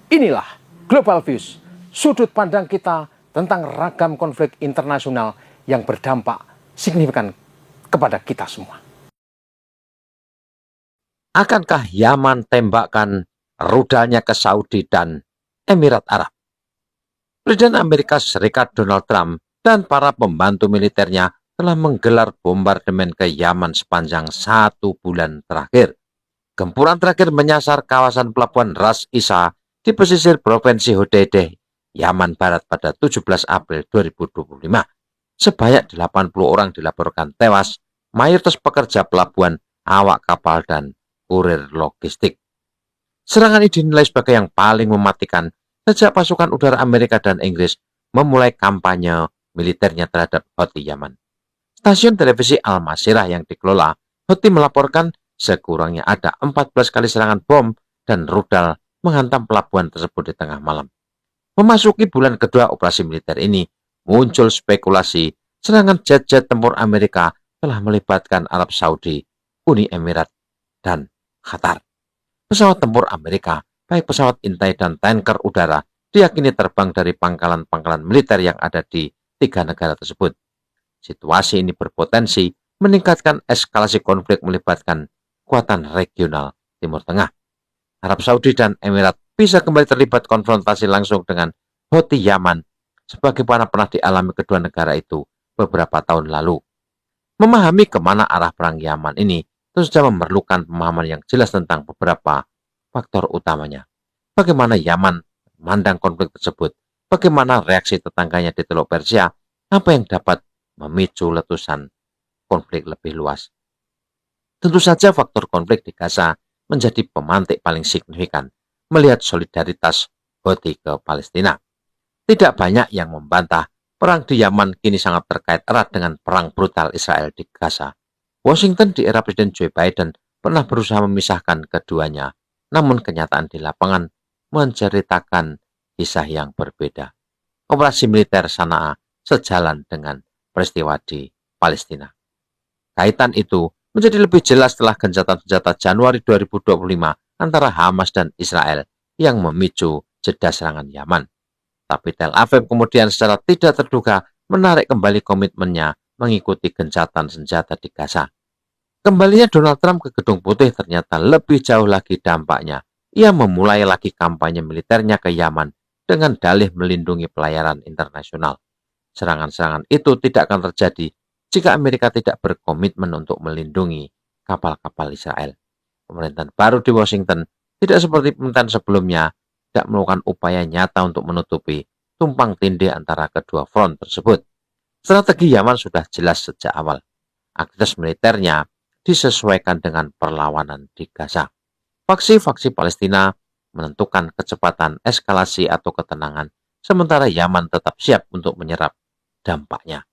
Inilah Global Views, sudut pandang kita tentang ragam konflik internasional yang berdampak signifikan kepada kita semua. Akankah Yaman tembakkan rudalnya ke Saudi dan Emirat Arab? Presiden Amerika Serikat Donald Trump dan para pembantu militernya telah menggelar bombardemen ke Yaman sepanjang 1 bulan terakhir. Gempuran terakhir menyasar kawasan pelabuhan Ras Isa di pesisir Provinsi Hodeide, Yaman Barat pada 17 April 2025. Sebanyak 80 orang dilaporkan tewas, mayoritas pekerja pelabuhan, awak kapal, dan kurir logistik. Serangan ini dinilai sebagai yang paling mematikan sejak pasukan udara Amerika dan Inggris memulai kampanye militernya terhadap Houthi Yaman. Stasiun televisi Al-Masirah yang dikelola Houthi melaporkan sekurangnya ada 14 kali serangan bom dan rudal menghantam pelabuhan tersebut di tengah malam. Memasuki bulan kedua operasi militer ini, muncul spekulasi serangan jet-jet tempur Amerika telah melibatkan Arab Saudi, Uni Emirat, dan Qatar. Pesawat tempur Amerika, baik pesawat intai dan tanker udara, diyakini terbang dari pangkalan-pangkalan militer yang ada di 3 negara tersebut. Situasi ini berpotensi meningkatkan eskalasi konflik melibatkan kekuatan regional Timur Tengah. Arab Saudi dan Emirat bisa kembali terlibat konfrontasi langsung dengan Houthi Yaman sebagaimana pernah dialami kedua negara itu beberapa tahun lalu. Memahami kemana arah perang Yaman ini tentu saja memerlukan pemahaman yang jelas tentang beberapa faktor utamanya. Bagaimana Yaman memandang konflik tersebut, bagaimana reaksi tetangganya di Teluk Persia, apa yang dapat memicu letusan konflik lebih luas. Tentu saja faktor konflik di Gaza menjadi pemantik paling signifikan melihat solidaritas Houthi ke Palestina. Tidak banyak yang membantah perang di Yaman kini sangat terkait erat dengan perang brutal Israel di Gaza. Washington di era Presiden Joe Biden pernah berusaha memisahkan keduanya, namun kenyataan di lapangan menceritakan kisah yang berbeda. Operasi militer Sanaa sejalan dengan peristiwa di Palestina. Kaitan itu menjadi lebih jelas setelah gencatan senjata Januari 2025 antara Hamas dan Israel yang memicu jeda serangan Yaman. Tapi Tel Aviv kemudian secara tidak terduga menarik kembali komitmennya mengikuti gencatan senjata di Gaza. Kembalinya Donald Trump ke Gedung Putih ternyata lebih jauh lagi dampaknya. Ia memulai lagi kampanye militernya ke Yaman dengan dalih melindungi pelayaran internasional. Serangan-serangan itu tidak akan terjadi jika Amerika tidak berkomitmen untuk melindungi kapal-kapal Israel. Pemerintahan baru di Washington tidak seperti pemerintahan sebelumnya, tidak melakukan upaya nyata untuk menutupi tumpang tindih antara kedua front tersebut. Strategi Yaman sudah jelas sejak awal. Aktivitas militernya disesuaikan dengan perlawanan di Gaza. Faksi-faksi Palestina menentukan kecepatan eskalasi atau ketenangan, sementara Yaman tetap siap untuk menyerap dampaknya.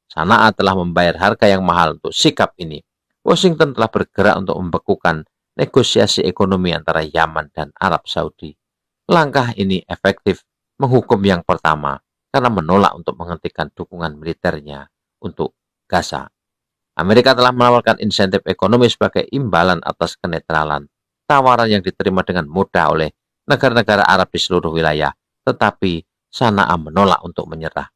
Sanaa telah membayar harga yang mahal untuk sikap ini. Washington telah bergerak untuk membekukan negosiasi ekonomi antara Yaman dan Arab Saudi. Langkah ini efektif menghukum yang pertama karena menolak untuk menghentikan dukungan militernya untuk Gaza. Amerika telah menawarkan insentif ekonomi sebagai imbalan atas kenetralan, tawaran yang diterima dengan mudah oleh negara-negara Arab di seluruh wilayah, tetapi Sanaa menolak untuk menyerah.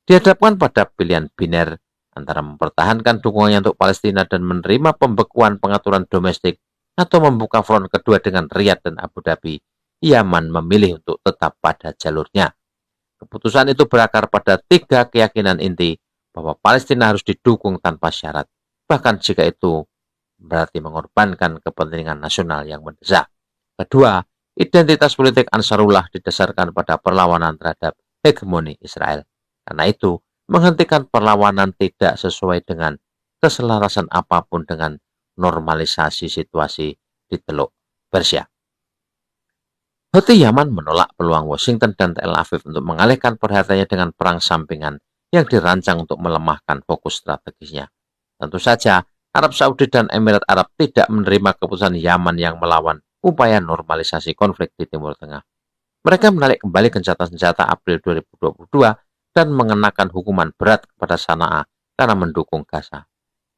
Dihadapkan pada pilihan biner antara mempertahankan dukungannya untuk Palestina dan menerima pembekuan pengaturan domestik atau membuka front kedua dengan Riyadh dan Abu Dhabi, Yaman memilih untuk tetap pada jalurnya. Keputusan itu berakar pada 3 keyakinan inti bahwa Palestina harus didukung tanpa syarat, bahkan jika itu berarti mengorbankan kepentingan nasional yang mendesak. Kedua, identitas politik Ansarullah didasarkan pada perlawanan terhadap hegemoni Israel. Karena itu, menghentikan perlawanan tidak sesuai dengan keselarasan apapun dengan normalisasi situasi di Teluk Persia. Houthi Yaman menolak peluang Washington dan Tel Aviv untuk mengalihkan perhatiannya dengan perang sampingan yang dirancang untuk melemahkan fokus strategisnya. Tentu saja, Arab Saudi dan Emirat Arab tidak menerima keputusan Yaman yang melawan upaya normalisasi konflik di Timur Tengah. Mereka menarik kembali gencatan senjata April 2022 dan mengenakan hukuman berat kepada Sanaa karena mendukung Gaza.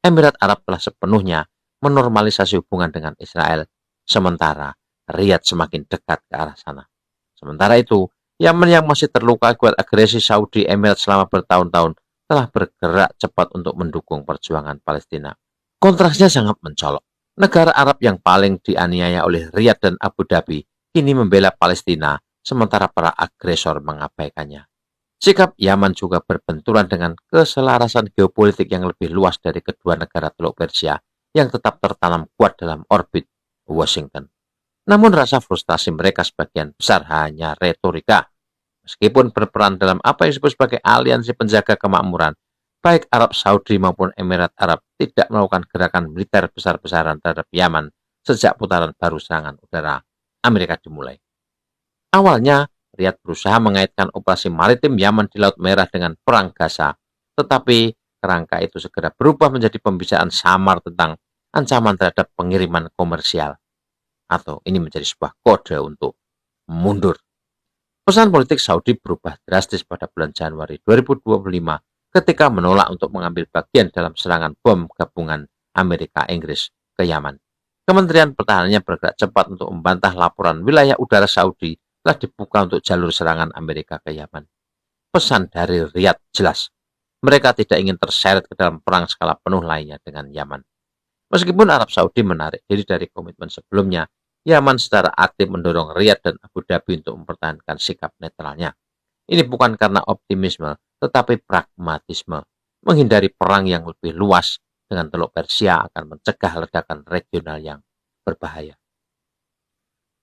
Emirat Arab telah sepenuhnya menormalisasi hubungan dengan Israel, sementara Riyadh semakin dekat ke arah sana. Sementara itu, Yaman yang masih terluka akibat agresi Saudi Emirat selama bertahun-tahun telah bergerak cepat untuk mendukung perjuangan Palestina. Kontrasnya sangat mencolok. Negara Arab yang paling dianiaya oleh Riyadh dan Abu Dhabi kini membela Palestina, sementara para agresor mengabaikannya. Sikap Yaman juga berbenturan dengan keselarasan geopolitik yang lebih luas dari kedua negara Teluk Persia yang tetap tertanam kuat dalam orbit Washington. Namun rasa frustasi mereka sebagian besar hanya retorika. Meskipun berperan dalam apa yang disebut sebagai aliansi penjaga kemakmuran, baik Arab Saudi maupun Emirat Arab tidak melakukan gerakan militer besar-besaran terhadap Yaman sejak putaran baru serangan udara Amerika dimulai. Awalnya, Riyadh berusaha mengaitkan operasi maritim Yaman di Laut Merah dengan Perang Gaza, tetapi kerangka itu segera berubah menjadi pembicaraan samar tentang ancaman terhadap pengiriman komersial. Atau ini menjadi sebuah kode untuk mundur. Pesan politik Saudi berubah drastis pada bulan Januari 2025 ketika menolak untuk mengambil bagian dalam serangan bom gabungan Amerika-Inggris ke Yaman. Kementerian Pertahanannya bergerak cepat untuk membantah laporan wilayah udara Saudi telah dibuka untuk jalur serangan Amerika ke Yaman. Pesan dari Riyadh jelas, mereka tidak ingin terseret ke dalam perang skala penuh lainnya dengan Yaman. Meskipun Arab Saudi menarik diri dari komitmen sebelumnya, Yaman secara aktif mendorong Riyadh dan Abu Dhabi untuk mempertahankan sikap netralnya. Ini bukan karena optimisme, tetapi pragmatisme. Menghindari perang yang lebih luas dengan Teluk Persia akan mencegah ledakan regional yang berbahaya.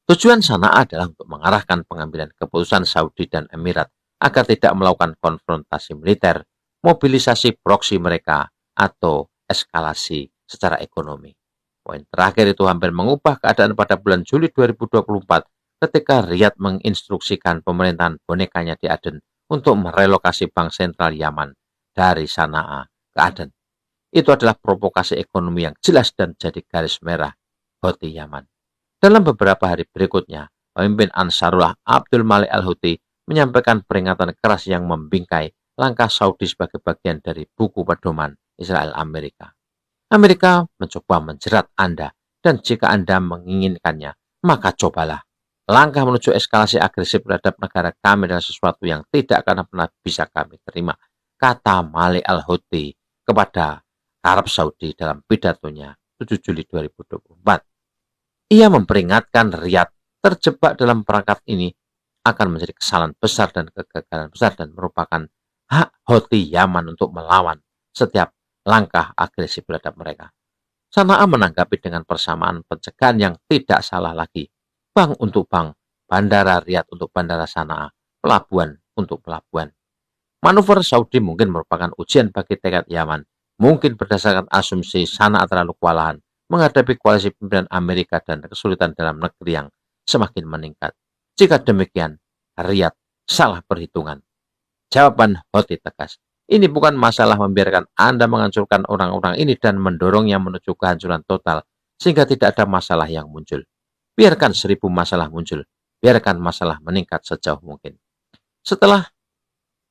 Tujuan Sana'a adalah untuk mengarahkan pengambilan keputusan Saudi dan Emirat agar tidak melakukan konfrontasi militer, mobilisasi proksi mereka, atau eskalasi secara ekonomi. Poin terakhir itu hampir mengubah keadaan pada bulan Juli 2024 ketika Riyadh menginstruksikan pemerintahan bonekanya di Aden untuk merelokasi bank sentral Yaman dari Sana'a ke Aden. Itu adalah provokasi ekonomi yang jelas dan jadi garis merah Houthi Yaman. Dalam beberapa hari berikutnya, pemimpin Ansarullah Abdul Malik Al-Houthi menyampaikan peringatan keras yang membingkai langkah Saudi sebagai bagian dari buku pedoman Israel-Amerika. Amerika mencoba menjerat Anda, dan jika Anda menginginkannya, maka cobalah. Langkah menuju eskalasi agresif terhadap negara kami adalah sesuatu yang tidak akan pernah bisa kami terima, kata Malik Al-Houthi kepada Arab Saudi dalam pidatonya 7 Juli 2024. Ia memperingatkan Riyadh terjebak dalam perangkap ini akan menjadi kesalahan besar dan kegagalan besar dan merupakan hak Houthi Yaman untuk melawan setiap langkah agresif terhadap mereka. Sana'a menanggapi dengan persamaan pencegahan yang tidak salah lagi. Bank untuk bank, bandara Riyadh untuk bandara Sana'a, pelabuhan untuk pelabuhan. Manuver Saudi mungkin merupakan ujian bagi tekad Yaman. Mungkin berdasarkan asumsi Sana'a terlalu kewalahan menghadapi koalisi pimpinan Amerika dan kesulitan dalam negeri yang semakin meningkat. Jika demikian, Riyadh salah perhitungan. Jawaban Houthi tegas. Ini bukan masalah membiarkan Anda menghancurkan orang-orang ini dan mendorongnya menuju kehancuran total, sehingga tidak ada masalah yang muncul. Biarkan 1000 masalah muncul. Biarkan masalah meningkat sejauh mungkin.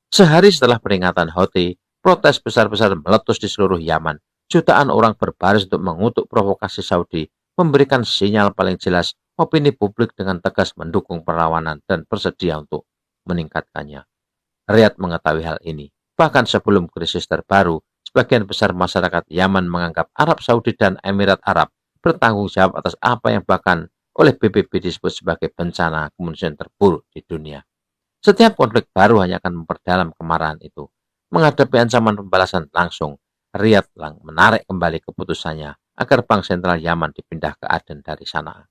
Sehari setelah peringatan Houthi, protes besar-besaran meletus di seluruh Yaman. Jutaan orang berbaris untuk mengutuk provokasi Saudi, memberikan sinyal paling jelas opini publik dengan tegas mendukung perlawanan dan bersedia untuk meningkatkannya. Riyadh mengetahui hal ini. Bahkan sebelum krisis terbaru, sebagian besar masyarakat Yaman menganggap Arab Saudi dan Emirat Arab bertanggung jawab atas apa yang bahkan oleh PBB disebut sebagai bencana kemanusiaan terburuk di dunia. Setiap konflik baru hanya akan memperdalam kemarahan itu. Menghadapi ancaman pembalasan langsung, Riyadh menarik kembali keputusannya agar bank sentral Yaman dipindah ke Aden dari Sana'a.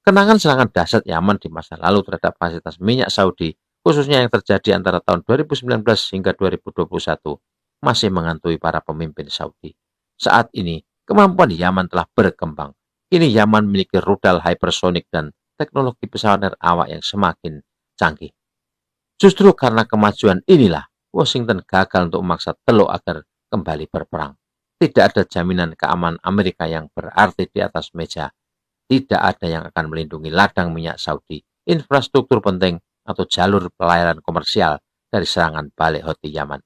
Kenangan serangan dahsyat Yaman di masa lalu terhadap fasilitas minyak Saudi, khususnya yang terjadi antara tahun 2019 hingga 2021, masih menghantui para pemimpin Saudi. Saat ini, kemampuan Yaman telah berkembang. Kini Yaman memiliki rudal hypersonik dan teknologi pesawat nerawak yang semakin canggih. Justru karena kemajuan inilah, Washington gagal untuk memaksa Teluk agar kembali berperang. Tidak ada jaminan keamanan Amerika yang berarti di atas meja. Tidak ada yang akan melindungi ladang minyak Saudi, infrastruktur penting, atau jalur pelayaran komersial dari serangan balik Houthi Yaman.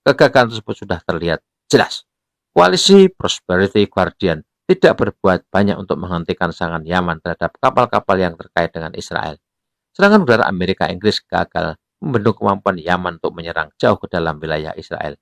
Kegagalan tersebut sudah terlihat jelas. Koalisi Prosperity Guardian tidak berbuat banyak untuk menghentikan serangan Yaman terhadap kapal-kapal yang terkait dengan Israel. serangan udara Amerika-Inggris gagal membendung kemampuan Yaman untuk menyerang jauh ke dalam wilayah Israel.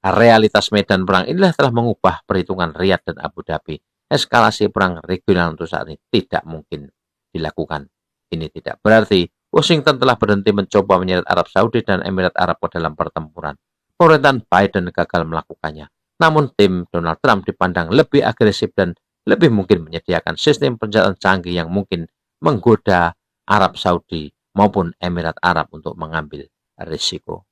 Realitas medan perang inilah telah mengubah perhitungan Riyadh dan Abu Dhabi. Eskalasi perang regional untuk saat ini tidak mungkin dilakukan. Ini tidak berarti Washington telah berhenti mencoba menyeret Arab Saudi dan Emirat Arab ke dalam pertempuran. Pemerintahan Biden gagal melakukannya. Namun tim Donald Trump dipandang lebih agresif dan lebih mungkin menyediakan sistem persenjataan canggih yang mungkin menggoda Arab Saudi maupun Emirat Arab untuk mengambil risiko.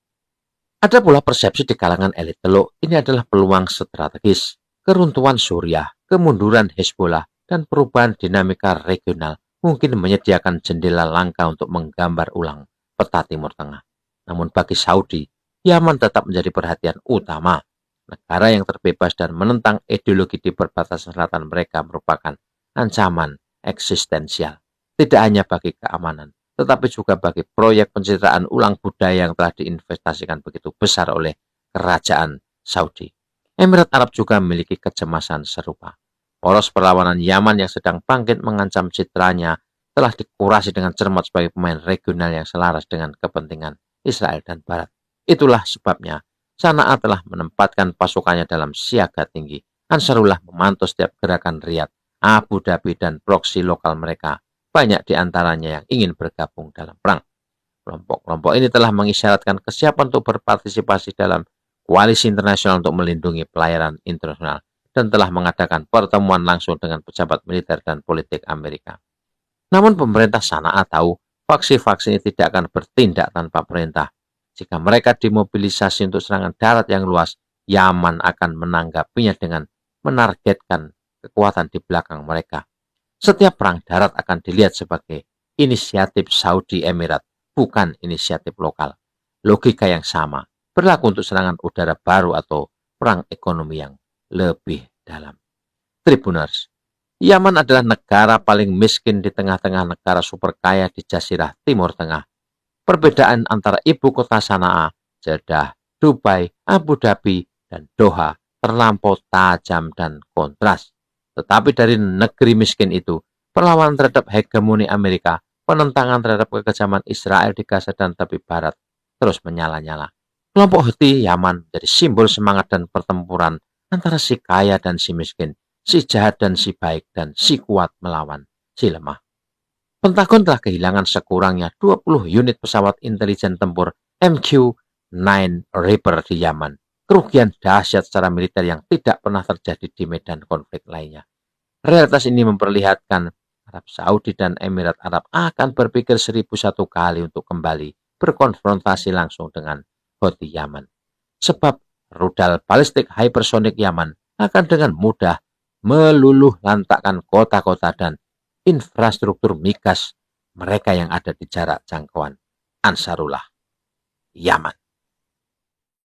Ada pula persepsi di kalangan elit Teluk, ini adalah peluang strategis. Keruntuhan Suriah, kemunduran Hezbollah, dan perubahan dinamika regional mungkin menyediakan jendela langka untuk menggambar ulang peta Timur Tengah. Namun bagi Saudi, Yaman tetap menjadi perhatian utama. Negara yang terbebas dan menentang ideologi di perbatasan selatan mereka merupakan ancaman eksistensial. Tidak hanya bagi keamanan, tetapi juga bagi proyek pencitraan ulang budaya yang telah diinvestasikan begitu besar oleh kerajaan Saudi. Emirat Arab juga memiliki kecemasan serupa. Poros perlawanan Yaman yang sedang bangkit mengancam citranya telah dikurasi dengan cermat sebagai pemain regional yang selaras dengan kepentingan Israel dan Barat. Itulah sebabnya Sana'a telah menempatkan pasukannya dalam siaga tinggi. Ansarullah memantau setiap gerakan Riyadh, Abu Dhabi, dan proksi lokal mereka. Banyak di antaranya yang ingin bergabung dalam perang. Kelompok-kelompok ini telah mengisyaratkan kesiapan untuk berpartisipasi dalam koalisi internasional untuk melindungi pelayaran internasional dan telah mengadakan pertemuan langsung dengan pejabat militer dan politik Amerika. Namun pemerintah Sana'a tahu faksi-faksi ini tidak akan bertindak tanpa perintah. Jika mereka dimobilisasi untuk serangan darat yang luas, Yaman akan menanggapinya dengan menargetkan kekuatan di belakang mereka. Setiap perang darat akan dilihat sebagai inisiatif Saudi Emirat, bukan inisiatif lokal. Logika yang sama berlaku untuk serangan udara baru atau perang ekonomi yang lebih dalam. Tribuners, Yaman adalah negara paling miskin di tengah-tengah negara super kaya di Jazirah Timur Tengah. Perbedaan antara ibu kota Sana'a, Jeddah, Dubai, Abu Dhabi, dan Doha terlampau tajam dan kontras. Tetapi dari negeri miskin itu, perlawanan terhadap hegemoni Amerika, penentangan terhadap kekejaman Israel di Gaza dan tepi barat terus menyala-nyala. Kelompok Houthi Yaman menjadi simbol semangat dan pertempuran antara si kaya dan si miskin, si jahat dan si baik, dan si kuat melawan si lemah. Pentagon telah kehilangan sekurangnya 20 unit pesawat intelijen tempur MQ-9 Reaper di Yaman. Kerugian dahsyat secara militer yang tidak pernah terjadi di medan konflik lainnya. Realitas ini memperlihatkan Arab Saudi dan Emirat Arab akan berpikir 1001 kali untuk kembali berkonfrontasi langsung dengan Houthi Yaman. Sebab rudal balistik hypersonic Yaman akan dengan mudah meluluh lantakkan kota-kota dan infrastruktur migas mereka yang ada di jarak jangkauan Ansarullah Yaman.